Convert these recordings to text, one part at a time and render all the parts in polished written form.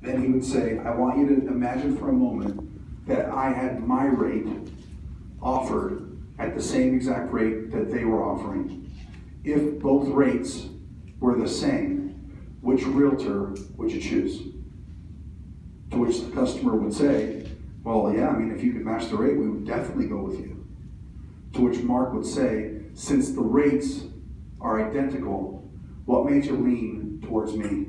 Then he would say, I want you to imagine for a moment that I had my rate offered at the same exact rate that they were offering. If both rates were the same, which realtor would you choose? To which the customer would say, well, yeah, I mean, if you could match the rate, we would definitely go with you. To which Mark would say, since the rates are identical, what made you lean towards me?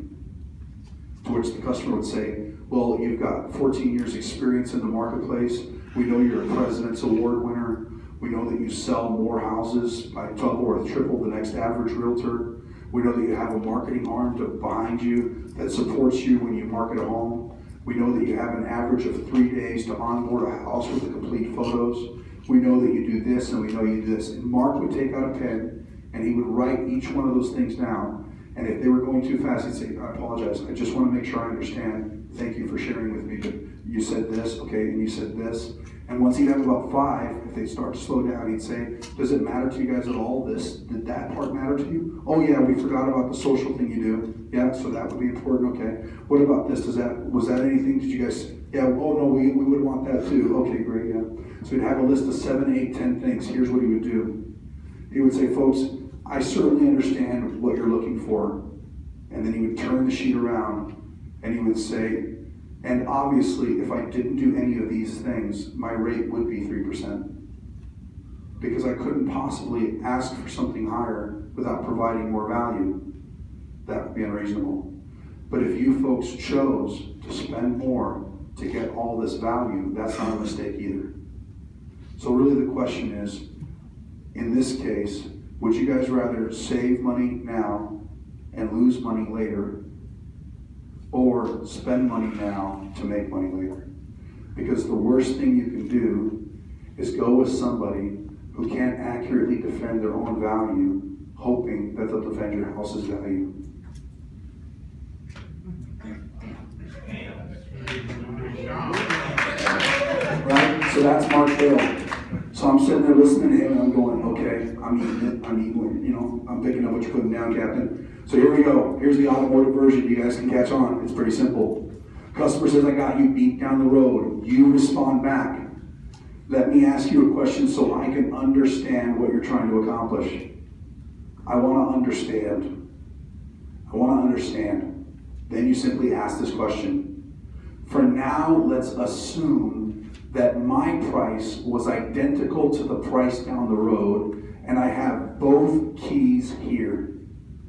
To which the customer would say, well, you've got 14 years experience in the marketplace. We know you're a President's Award winner. We know that you sell more houses by double or triple the next average realtor. We know that you have a marketing arm behind you that supports you when you market a home. We know that you have an average of 3 days to onboard a house with the complete photos. We know that you do this and we know you do this. And Mark would take out a pen and he would write each one of those things down. And if they were going too fast, he'd say, I apologize, I just want to make sure I understand. Thank you for sharing with me, but you said this, okay, and you said this. And once he'd have about 5, if they start to slow down, he'd say, does it matter to you guys at all, did that part matter to you? Oh yeah, we forgot about the social thing you do. Yeah, so that would be important, okay. What about this, was that anything, did you guys, yeah, oh no, we would want that too. Okay, great, yeah. So he'd have a list of 7, 8, 10 things. Here's what he would do. He would say, folks, I certainly understand what you're looking for. And then he would turn the sheet around and he would say, and obviously if I didn't do any of these things, my rate would be 3%. Because I couldn't possibly ask for something higher without providing more value. That would be unreasonable. But if you folks chose to spend more to get all this value, that's not a mistake either. So really the question is, in this case, would you guys rather save money now and lose money later, or spend money now to make money later? Because the worst thing you can do is go with somebody who can't accurately defend their own value, hoping that they'll defend your house's value. Right? So that's Mark Dale. So I'm sitting there listening to him and I'm going, okay, I'm eating it, I'm picking up what you're putting down, Captain. So here we go. Here's the automotive version. You guys can catch on. It's pretty simple. Customer says, I got you beat down the road. You respond back. Let me ask you a question so I can understand what you're trying to accomplish. I want to understand. Then you simply ask this question. For now, let's assume that my price was identical to the price down the road, and I have both keys here.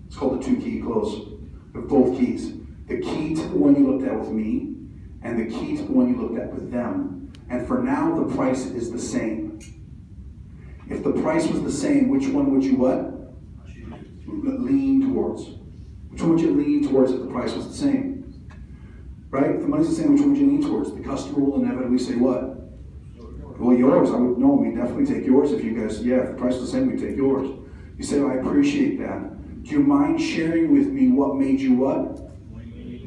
It's called the 2-key close. With both keys. The key to the one you looked at with me, and the key to the one you looked at with them. And for now, the price is the same. If the price was the same, which one would you what? Lean towards. Which one would you lean towards if the price was the same? Right? If the money's the same, which one would you lean towards? The customer will inevitably say what? Well, yours. We definitely take yours if you guys, if the price is the same, we take yours. You say, I appreciate that. Do you mind sharing with me what made you what?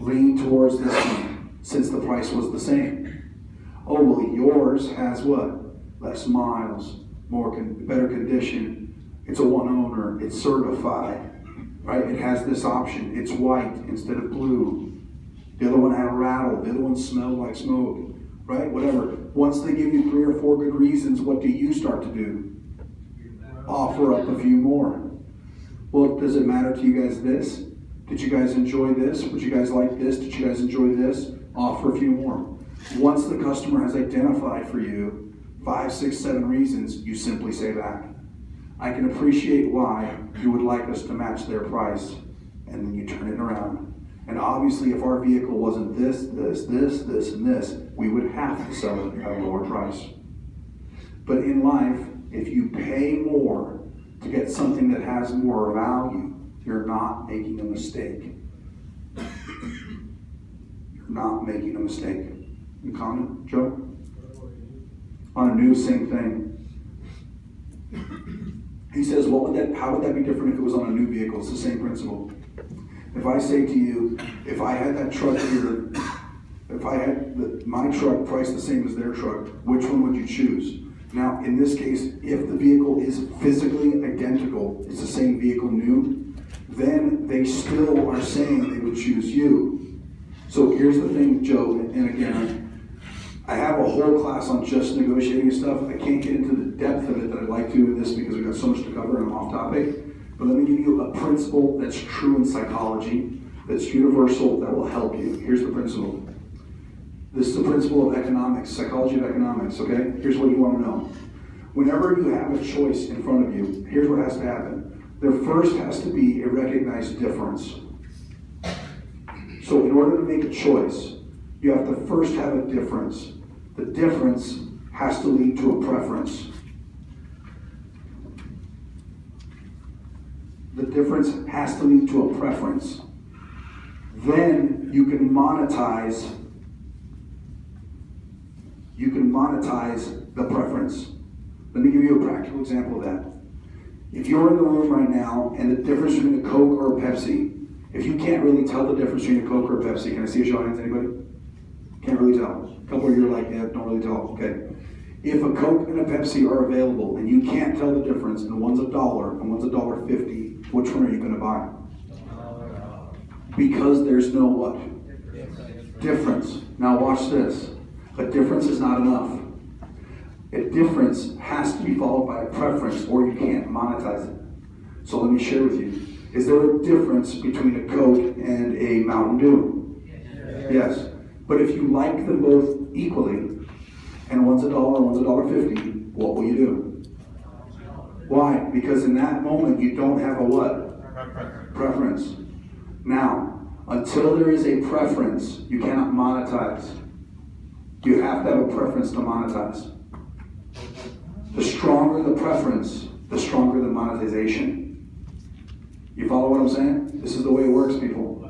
Lean towards this one, since the price was the same. Oh, well, yours has what? Less miles, better condition. It's a one owner. It's certified, right? It has this option. It's white instead of blue. The other one had a rattle. The other one smelled like smoke, right? Whatever. Once they give you 3 or 4 good reasons, what do you start to do? Offer up a few more. Well, does it matter to you guys this? Did you guys enjoy this? Would you guys like this? Did you guys enjoy this? Offer a few more. Once the customer has identified for you 5, 6, 7 reasons, you simply say back, I can appreciate why you would like us to match their price. And then you turn it around. And obviously, if our vehicle wasn't this, and this, we would have to sell it at a lower price. But in life, if you pay more to get something that has more value, you're not making a mistake. You're not making a mistake. Any comment, Joe? On a new, same thing. He says, how would that be different if it was on a new vehicle? It's the same principle. If I say to you, if I had that truck here, if I had my truck priced the same as their truck, which one would you choose? Now, in this case, if the vehicle is physically identical, it's the same vehicle new, then they still are saying they would choose you. So here's the thing, Joe, and again, I have a whole class on just negotiating stuff. I can't get into the depth of it that I'd like to in this because we've got so much to cover and I'm off topic. But let me give you a principle that's true in psychology, that's universal, that will help you. Here's the principle. This is the principle of economics, psychology of economics, okay? Here's what you want to know. Whenever you have a choice in front of you, here's what has to happen. There first has to be a recognized difference. So in order to make a choice, you have to first have a difference. The difference has to lead to a preference. The difference has to lead to a preference. Then you can monetize the preference. Let me give you a practical example of that. If you're in the room right now and the difference between a Coke or a Pepsi, if you can't really tell the difference between a Coke or a Pepsi, can I see a show of hands, anybody? Can't really tell. A couple of you are like, yeah, don't really tell. Okay. If a Coke and a Pepsi are available and you can't tell the difference, and one's $1 and one's $1.50, which one are you going to buy? Because there's no what? Difference. Now watch this. A difference is not enough. A difference has to be followed by a preference or you can't monetize it. So let me share with you. Is there a difference between a Coke and a Mountain Dew? Yes. But if you like them both equally, and one's $1 and one's $1.50, what will you do? Why? Because in that moment you don't have a what? Preference. Now, until there is a preference, you cannot monetize. You have to have a preference to monetize. The stronger the preference, the stronger the monetization. You follow what I'm saying? This is the way it works, people.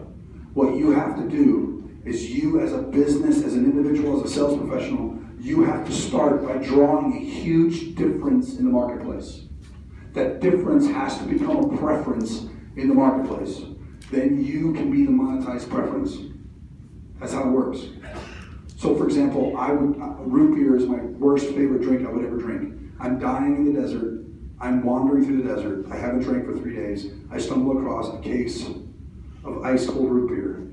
What you have to do is you as a business, as an individual, as a sales professional, you have to start by drawing a huge difference in the marketplace. That difference has to become a preference in the marketplace. Then you can be the monetized preference. That's how it works. So for example, root beer is my worst favorite drink I would ever drink. I'm dying in the desert. I'm wandering through the desert. I haven't drank for 3 days. I stumble across a case of ice cold root beer.